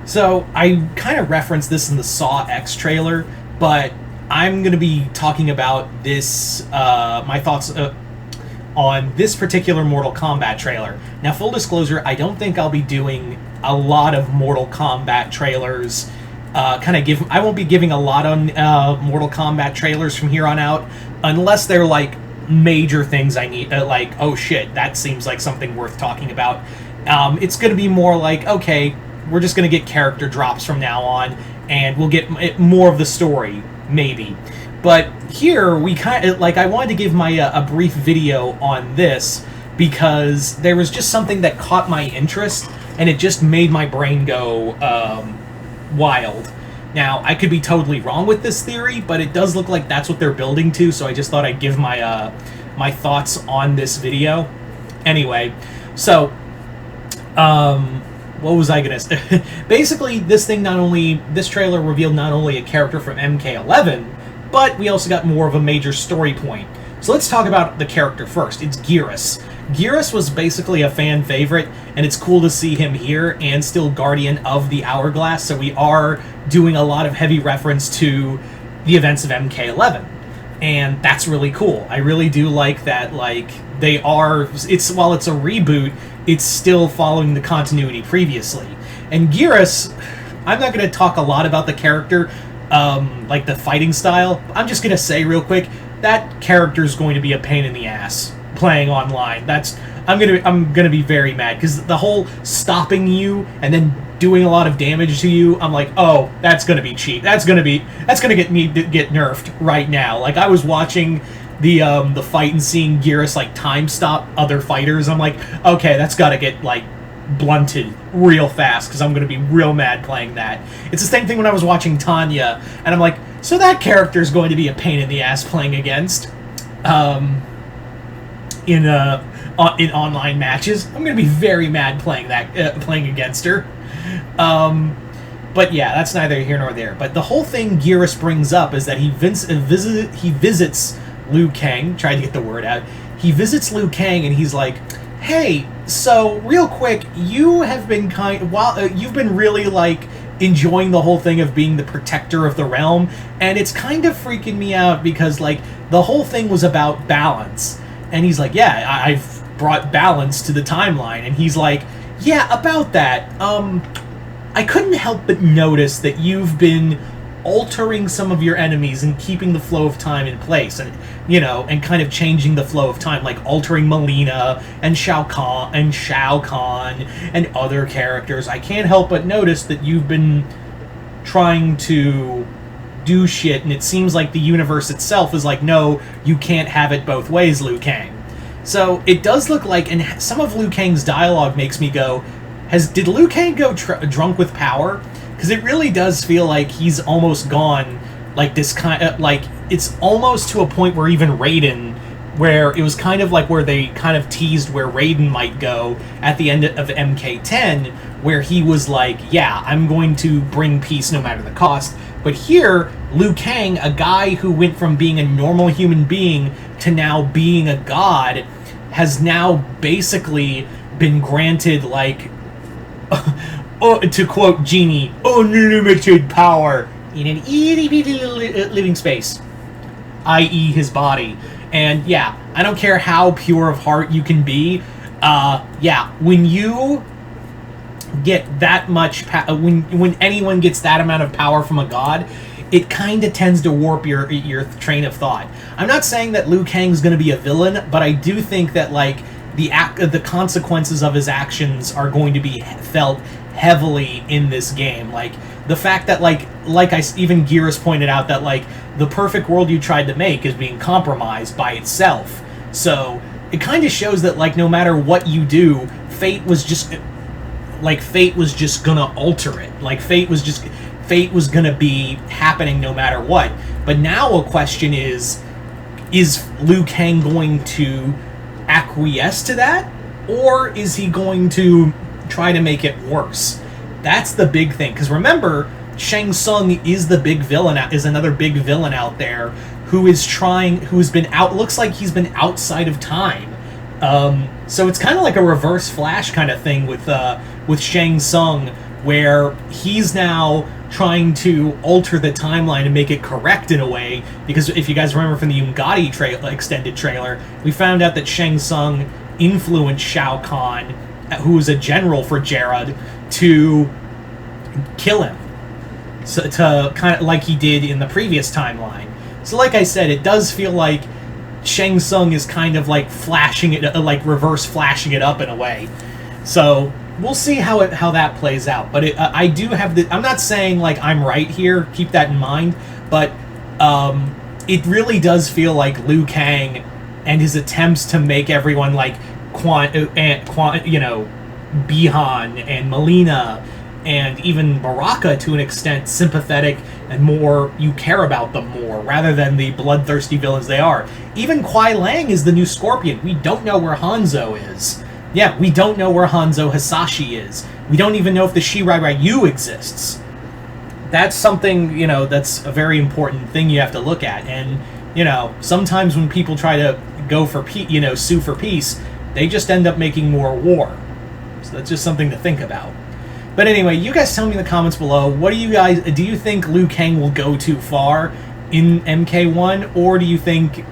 So I kind of referenced this in the Saw X trailer, but I'm going to be talking about this, my thoughts on this particular Mortal Kombat trailer. Now, full disclosure, I don't think I'll be doing a lot of Mortal Kombat trailers. I won't be giving a lot on Mortal Kombat trailers from here on out, unless they're like major things I need, like, oh shit, that seems like something worth talking about. It's going to be more like, okay, we're just going to get character drops from now on, and we'll get more of the story, maybe. But here, we kind of, like, I wanted to give my a brief video on this, because there was just something that caught my interest, and it just made my brain go wild. Now, I could be totally wrong with this theory, but it does look like that's what they're building to, so I just thought I'd give my my thoughts on this video. Anyway, so what was I gonna say? Basically, this trailer revealed not only a character from MK11, but we also got more of a major story point. So let's talk about the character first. It's Geras. Geras was basically a fan favorite, and it's cool to see him here and still Guardian of the Hourglass, so we are doing a lot of heavy reference to the events of MK11. And that's really cool. I really do like that, like, while it's a reboot, it's still following the continuity previously. And Geras, I'm not going to talk a lot about the character, like the fighting style. I'm just going to say real quick, that character's going to be a pain in the ass playing online. I'm gonna be very mad, because the whole stopping you and then doing a lot of damage to you, I'm like, oh, that's gonna be cheap. That's gonna get me to get nerfed right now. Like, I was watching the fight and seeing Geras like time stop other fighters. I'm like, okay, that's gotta get like blunted real fast, because I'm gonna be real mad playing that. It's the same thing when I was watching Tanya, and I'm like, so that character's going to be a pain in the ass playing against. In online matches, I'm going to be very mad playing against her. But yeah, that's neither here nor there. But the whole thing Geras brings up is that he visits Liu Kang. Tried to get the word out. He visits Liu Kang, and he's like, "Hey, so real quick, you have been you've been really like enjoying the whole thing of being the protector of the realm, and it's kind of freaking me out because like the whole thing was about balance." And he's like, yeah, I've brought balance to the timeline. And he's like, yeah, about that, I couldn't help but notice that you've been altering some of your enemies and keeping the flow of time in place, and and kind of changing the flow of time, like altering Melina and Shao Kahn and other characters. I can't help but notice that you've been trying to do shit, and it seems like the universe itself is like, no, you can't have it both ways, Liu Kang. So it does look like, and some of Liu Kang's dialogue makes me go, did Liu Kang go drunk with power? Because it really does feel like he's almost gone, like this kind of, like, it's almost to a point where even Raiden, where it was kind of like where they kind of teased where Raiden might go at the end of MK10, where he was like, yeah, I'm going to bring peace no matter the cost. But here, Liu Kang, a guy who went from being a normal human being to now being a god, has now basically been granted, like, to quote Genie, unlimited power in an itty-bitty living space, i.e. his body. And yeah, I don't care how pure of heart you can be, yeah, when you get that much when anyone gets that amount of power from a god, it kind of tends to warp your train of thought. I'm not saying that Liu Kang's going to be a villain, but I do think that like the consequences of his actions are going to be felt heavily in this game. Like the fact that even Geras pointed out that like the perfect world you tried to make is being compromised by itself. So it kind of shows that like no matter what you do, fate was just gonna alter it. Like fate was gonna be happening no matter what. But now a question is Liu Kang going to acquiesce to that, or is he going to try to make it worse? That's the big thing. Because remember, Shang Tsung is another big villain out there looks like he's been outside of time. So it's kind of like a reverse Flash kind of thing with Shang Tsung, where he's now trying to alter the timeline and make it correct in a way, because if you guys remember from the Umgadi extended trailer, we found out that Shang Tsung influenced Shao Kahn, who was a general for Geras, to kill him, so to kind of like he did in the previous timeline. So like I said, it does feel like Shang Tsung is kind of like flashing it, like reverse flashing it up in a way. So we'll see how that plays out. But I do have the. I'm not saying like I'm right here. Keep that in mind. But it really does feel like Liu Kang and his attempts to make everyone like Bihan and Melina and even Baraka to an extent sympathetic and more, you care about them more rather than the bloodthirsty villains they are. Even Kuai Lang is the new Scorpion. We don't know where Hanzo is. Yeah, we don't know where Hanzo Hasashi is. We don't even know if the Shirai Ryu exists. That's something, that's a very important thing you have to look at. And, sometimes when people try to go for sue for peace, they just end up making more war. So that's just something to think about. But anyway, you guys tell me in the comments below, do you think Liu Kang will go too far in MK1, or do you think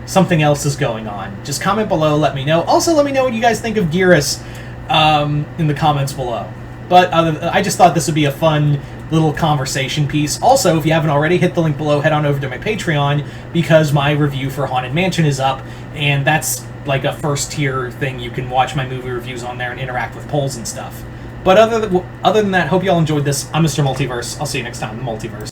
something else is going on? Just comment below, let me know. Also, let me know what you guys think of Geras in the comments below. But I just thought this would be a fun little conversation piece. Also, if you haven't already, hit the link below, head on over to my Patreon, because my review for Haunted Mansion is up, and that's like a first-tier thing. You can watch my movie reviews on there and interact with polls and stuff. But other than that, hope you all enjoyed this. I'm Mr. Multiverse. I'll see you next time in the Multiverse.